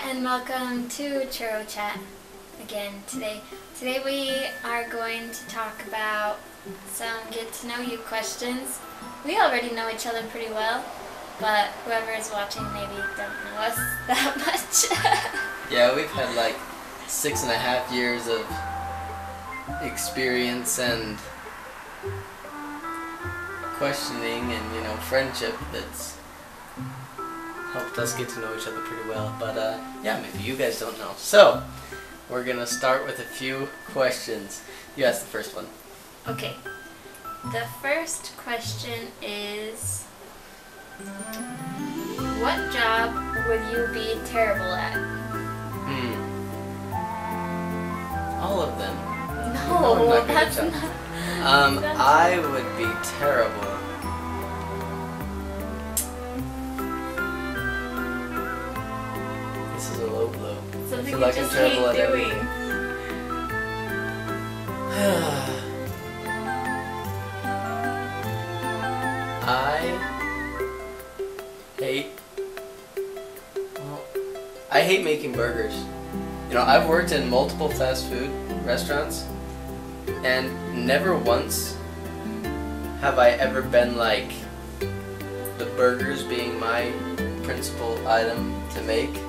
and welcome to ChurroChatt again today. Today we are going to talk about some get to know you questions. We already know each other pretty well, but whoever is watching maybe don't know us that much. Yeah, we've had like 6.5 years of experience and questioning and friendship that's helped us get to know each other pretty well. But yeah, maybe you guys don't know. So we're gonna start with a few questions. You ask the first one. Okay. The first question is, what job would you be terrible at? All of them. No, that's not. I would be terrible. This is a low blow. Something I feel you like just I'm terrible hate at doing. everything. I hate making burgers. I've worked in multiple fast food restaurants, and never once have I ever been like the burgers being my principal item to make.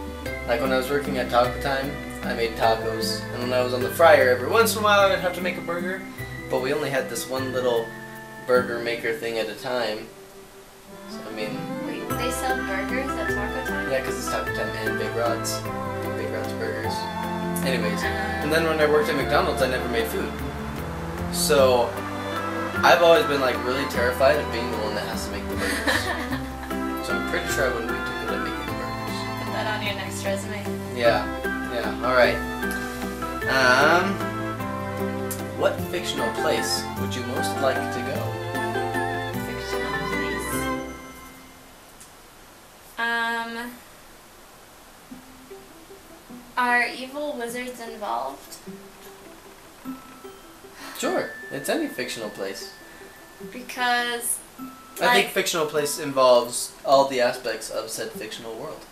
Like when I was working at Taco Time, I made tacos, and when I was on the fryer, every once in a while I'd have to make a burger, but we only had this one little burger maker thing at a time. So Wait, they sell burgers at Taco Time? Yeah, because it's Taco Time and Big Rod's Burgers. Anyways, and then when I worked at McDonald's, I never made food. So I've always been like really terrified of being the one that has to make the burgers. So I'm pretty sure I wouldn't be too good at making the burgers. Put that on your next resume. Yeah, alright. What fictional place would you most like to go? Fictional place. Are evil wizards involved? Sure, it's any fictional place. Because I think fictional place involves all the aspects of said fictional world.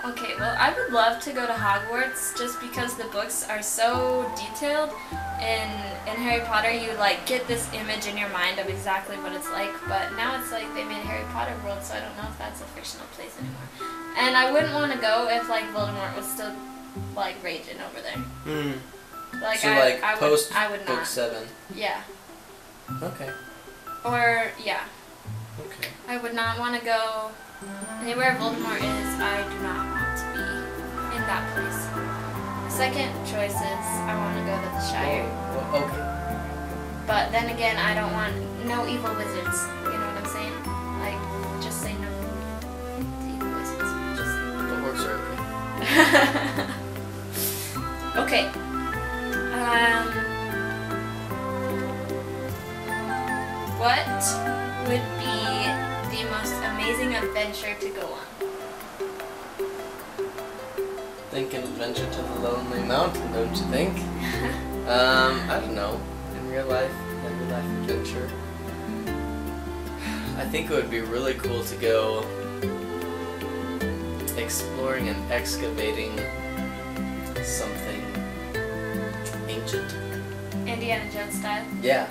Okay, well, I would love to go to Hogwarts just because the books are so detailed. In Harry Potter, you get this image in your mind of exactly what it's like, but now it's like they made Harry Potter world, so I don't know if that's a fictional place anymore. And I wouldn't want to go if Voldemort was still raging over there. So I would book 7. Yeah. Okay. Or yeah. Okay. I would not want to go anywhere Voldemort is. I do not want to be in that place. Second choice is I want to go to the Shire. Well, okay. But then again, I don't want no evil wizards. You know what I'm saying? Just say no to evil wizards. But orcs are okay. Okay. What would be the most amazing adventure to go on? Think an adventure to the Lonely Mountain, don't you think? I don't know. In real life adventure. I think it would be really cool to go exploring and excavating something ancient. Indiana Jones style? Yeah.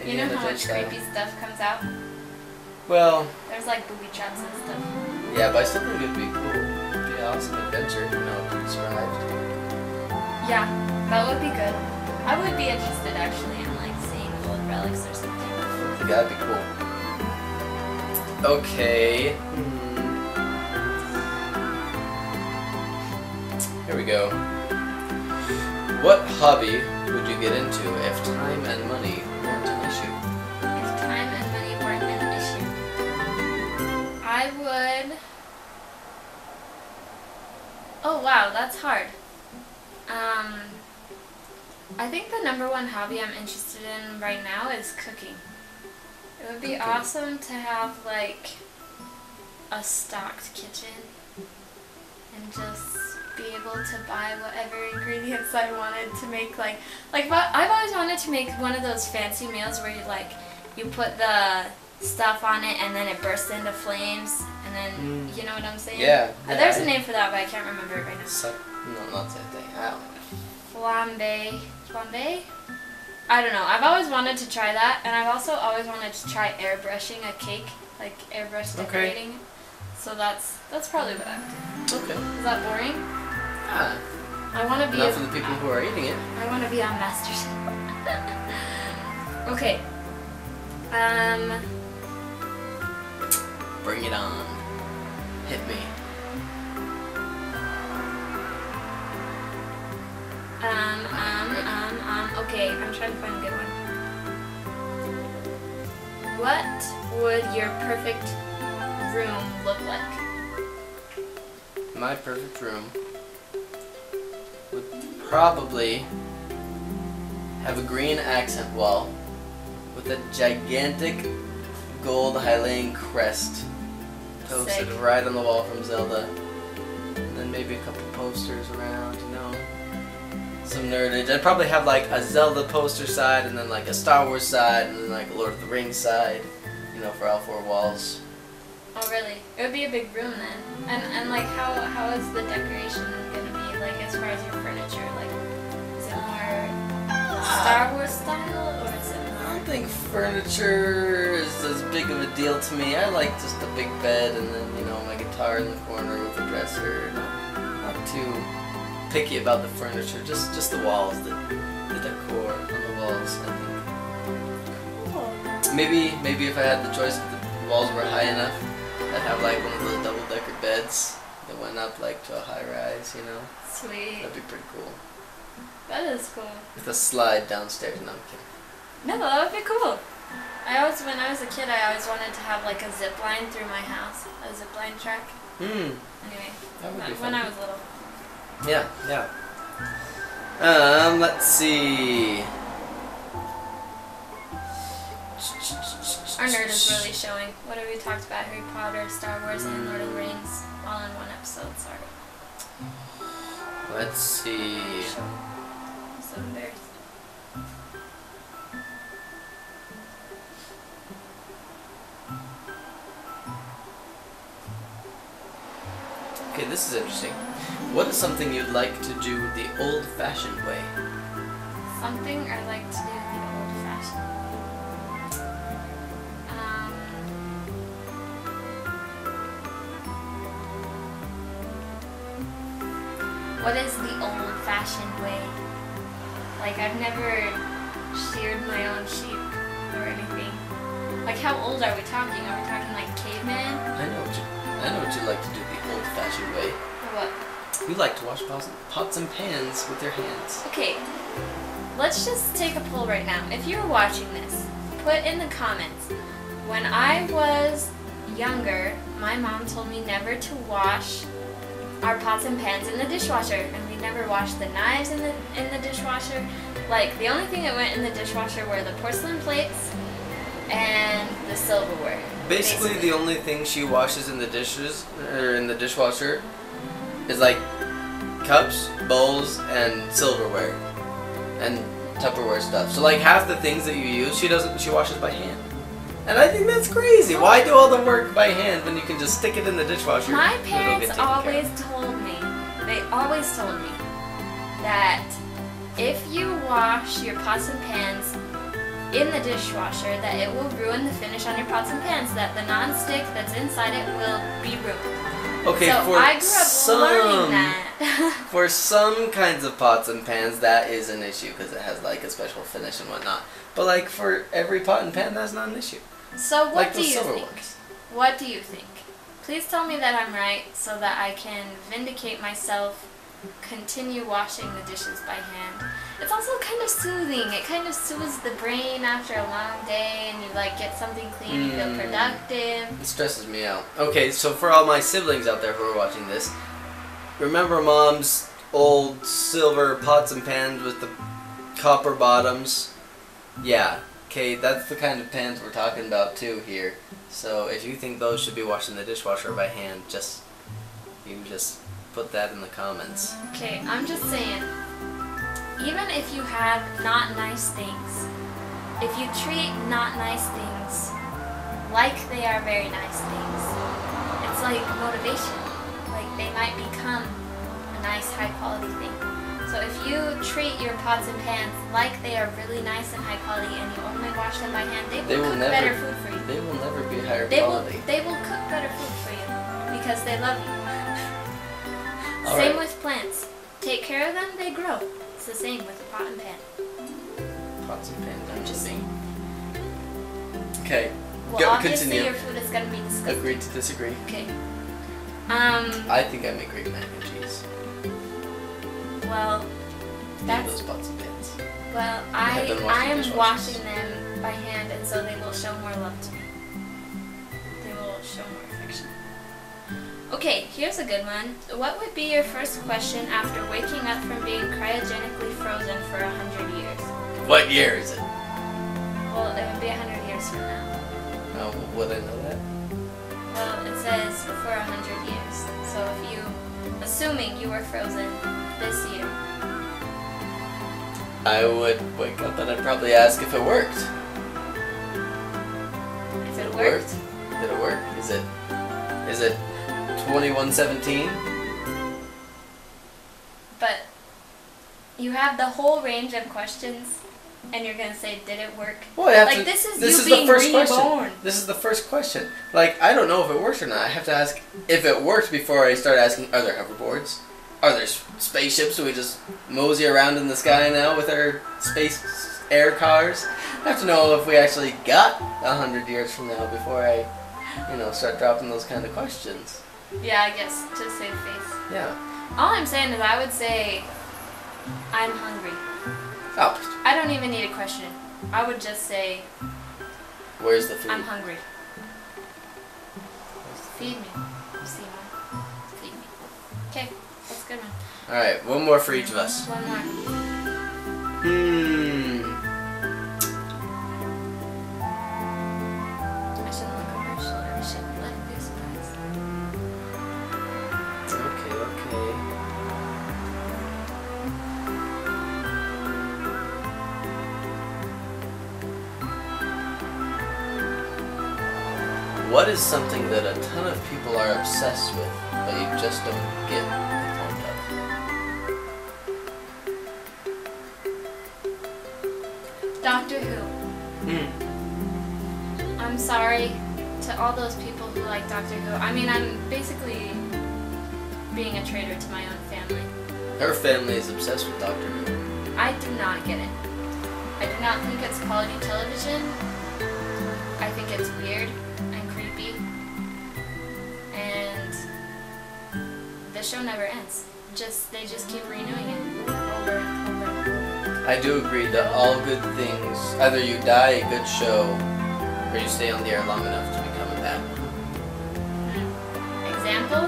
You know how much creepy stuff comes out? Well, there's booby traps and stuff. Yeah, but I still think it'd be cool. It'd be an awesome adventure, to be survived. Yeah, that would be good. I would be interested actually in seeing old relics or something. I think that'd be cool. Okay. Here we go. What hobby would you get into if time and money weren't an issue? If time and money weren't an issue, I would... Oh wow, that's hard. I think the #1 hobby I'm interested in right now is cooking. It would be awesome to have a stocked kitchen and just be able to buy whatever ingredients I wanted to make. I've always wanted to make one of those fancy meals where you put the stuff on it and then it bursts into flames and then you know what I'm saying? Yeah. There's a name for that, but I can't remember it right now. No, not satay. I don't know. Flambe? I don't know. I've always wanted to try that, and I've also always wanted to try airbrushing a cake, like airbrush decorating. So that's probably what I would do. Okay. Is that boring? Ah. I want to be. Not for the people who are eating it. I want to be on MasterChef. Okay. Bring it on. Hit me. Okay, I'm trying to find a good one. What would your perfect room look like? My perfect room would probably have a green accent wall with a gigantic gold Hylian crest posted right on the wall from Zelda. And then maybe a couple posters around, you know. Some nerdage. I'd probably have like a Zelda poster side and then like a Star Wars side and then like a Lord of the Rings side, you know, for all four walls. Oh really? It would be a big room then. And like how is the decoration gonna be, like as far as your furniture? Like is it more Star Wars style or is it more? I don't think furniture is as big of a deal to me. I like just a big bed and then, you know, my guitar in the corner with a dresser. Not too picky about the furniture, just the walls, the decor on the walls, I think. Cool. Maybe if I had the choice, if the walls were high enough, I'd have like one of those double-decker beds that went up like to a high rise, you know? Sweet. That'd be pretty cool. That is cool. With a slide downstairs, no, I'm kidding. No, that would be cool. When I was a kid, I always wanted to have like a zip line through my house, a zip line track. Anyway, that would be fun. when I was little. Yeah. Let's see. Our nerd is really showing. What have we talked about? Harry Potter, Star Wars, and Lord of the Rings, all in one episode. Sorry. Let's see. I'm so embarrassed. Okay, this is interesting. What is something you'd like to do the old-fashioned way? Something I like to do the old-fashioned way. What is the old-fashioned way? Like, I've never sheared my own sheep or anything. Like, how old are we talking? Are we talking like caveman? I know what you like to do the old-fashioned way. Or what? You like to wash pots and pans with your hands. Okay, let's just take a poll right now. If you're watching this, put in the comments. When I was younger, my mom told me never to wash our pots and pans in the dishwasher, and we never washed the knives in the dishwasher. Like, the only thing that went in the dishwasher were the porcelain plates and the silverware. Basically, the only thing she washes in the dishwasher is like cups, bowls, and silverware and Tupperware stuff. So like half the things that you use, she washes by hand. And I think that's crazy. Why do all the work by hand when you can just stick it in the dishwasher? My parents always told me, that if you wash your pots and pans in the dishwasher, that it will ruin the finish on your pots and pans, that the non-stick that's inside it will be ruined. Okay, so for I grew up learning that. For some kinds of pots and pans, that is an issue because it has like a special finish and whatnot. But like for every pot and pan, that's not an issue. So what like do you think? Ones. What do you think? Please tell me that I'm right so that I can vindicate myself, continue washing the dishes by hand. It's also kind of soothing. It kind of soothes the brain after a long day and you like get something clean, you feel productive. It stresses me out. Okay, so for all my siblings out there who are watching this, remember Mom's old silver pots and pans with the copper bottoms? Yeah. Okay, that's the kind of pans we're talking about too here. So if you think those should be washed in the dishwasher by hand, you can just put that in the comments. Okay, I'm just saying, even if you have not nice things, if you treat not nice things like they are very nice things, it's it's like motivation. Like they might become a nice high quality thing. So if you treat your pots and pans like they are really nice and high quality and you only wash them by hand, they will cook better food for you. They will never be higher quality. They will cook better food for you because they love you. Same with plants. Take care of them, they grow. It's the same with a pot and pan. Pots and pans, I'm just saying. Okay. Well, obviously continue. your food is going to be disgusting. Agree to disagree. Okay. I think I make great mac and cheese. Well, that's... those pots and pans. Well, I am washing them by hand, and so they will show more love to me. They will show more affection. Okay, here's a good one. What would be your first question after waking up from being cryogenically frozen for 100 years? What year is it? Well, it would be 100 years from now. Oh, would I know that? Well, it says for 100 years. So if you, assuming you were frozen this year. I would wake up and I'd probably ask if it worked. If it worked? Did it work? Is it 2117? But you have the whole range of questions and you're gonna say, did it work? Well, I have like to, this is this you is being the first reborn. question. This is the first question. Like, I don't know if it works or not. I have to ask if it works before I start asking, are there hoverboards? Are there spaceships? Do we just mosey around in the sky now with our space air cars? I have to know if we actually got 100 years from now before I, start dropping those kind of questions. Yeah, I guess, to save face. Yeah. All I'm saying is I would say, I'm hungry. Oh. I don't even need a question. I would just say, Where's the food? I'm hungry. Feed me. Seymour. Feed me. Okay, that's a good one. Alright, one more for each of us. One more. I shouldn't look over his shoulder. We should let him be surprised. Okay. What is something that a ton of people are obsessed with, but you just don't get the point of? Doctor Who. I'm sorry to all those people who like Doctor Who. I mean, I'm basically being a traitor to my own family. Her family is obsessed with Doctor Who. I do not get it. I do not think it's quality television. I think it's weird and creepy. And the show never ends. They just keep renewing it over and over. I do agree that all good things, either you die a good show, or you stay on the air long enough to become a bad one. Example,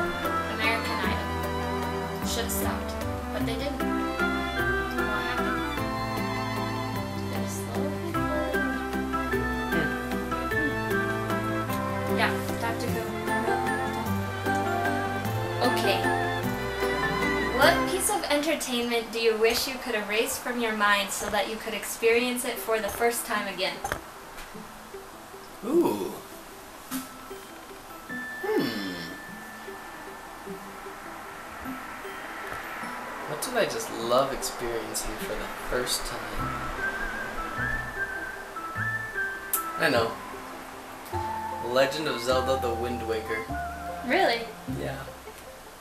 American Idol. Should have stopped, but they didn't. What happened? They slowly Yeah, Doctor Who. Okay. What piece of entertainment do you wish you could erase from your mind so that you could experience it for the first time again? Ooh. What did I just love experiencing for the first time? I know. Legend of Zelda: The Wind Waker. Really? Yeah.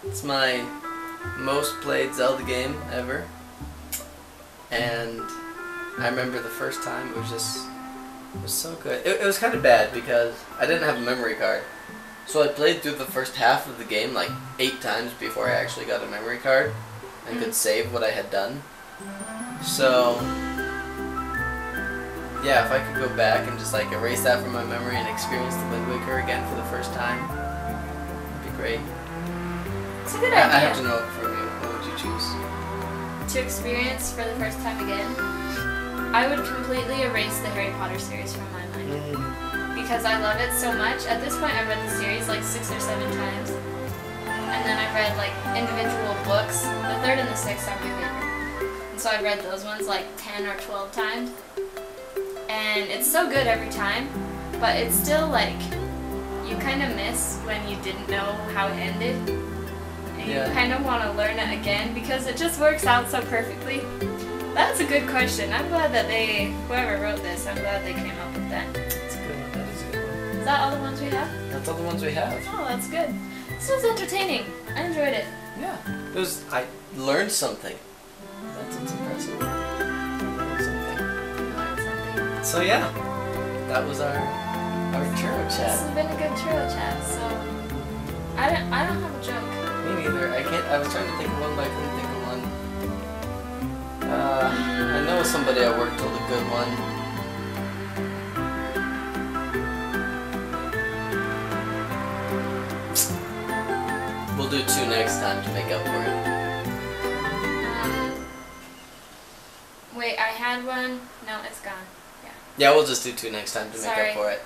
It's my most played Zelda game ever. And I remember the first time it was so good. It was kind of bad because I didn't have a memory card. So I played through the first half of the game like 8 times before I actually got a memory card and could save what I had done. So yeah, if I could go back and just like erase that from my memory and experience the Wind Waker again for the first time, it'd be great. It's a good idea. I have to know it from you. What would you choose? To experience for the first time again, I would completely erase the Harry Potter series from my mind. Because I love it so much. At this point, I read the series like 6 or 7 times. And then I read like individual books. The 3rd and the 6th are my favorite. And so I read those ones like 10 or 12 times. And it's so good every time. But it's still like, you kind of miss when you didn't know how it ended. And Yeah. you kind of want to learn it again because it just works out so perfectly. That's a good question. I'm glad that whoever wrote this, I'm glad they came up with that. That's a good one. That is a good one. Is that all the ones we have? That's all the ones we have. Oh, that's good. This was entertaining. I enjoyed it. Yeah. I learned something. That's what's impressive. I learned something. So yeah, that was our churro This chat. has been a good ChurroChat. So I don't have a joke. Me neither. I was trying to think of one, but I couldn't think of one. I know somebody at work told a good one. We'll do 2 next time to make up for it. Wait, I had one. No, it's gone. Yeah. Yeah, we'll just do 2 next time to make Sorry. up for it.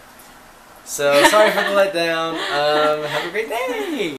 So sorry for the letdown. Have a great day.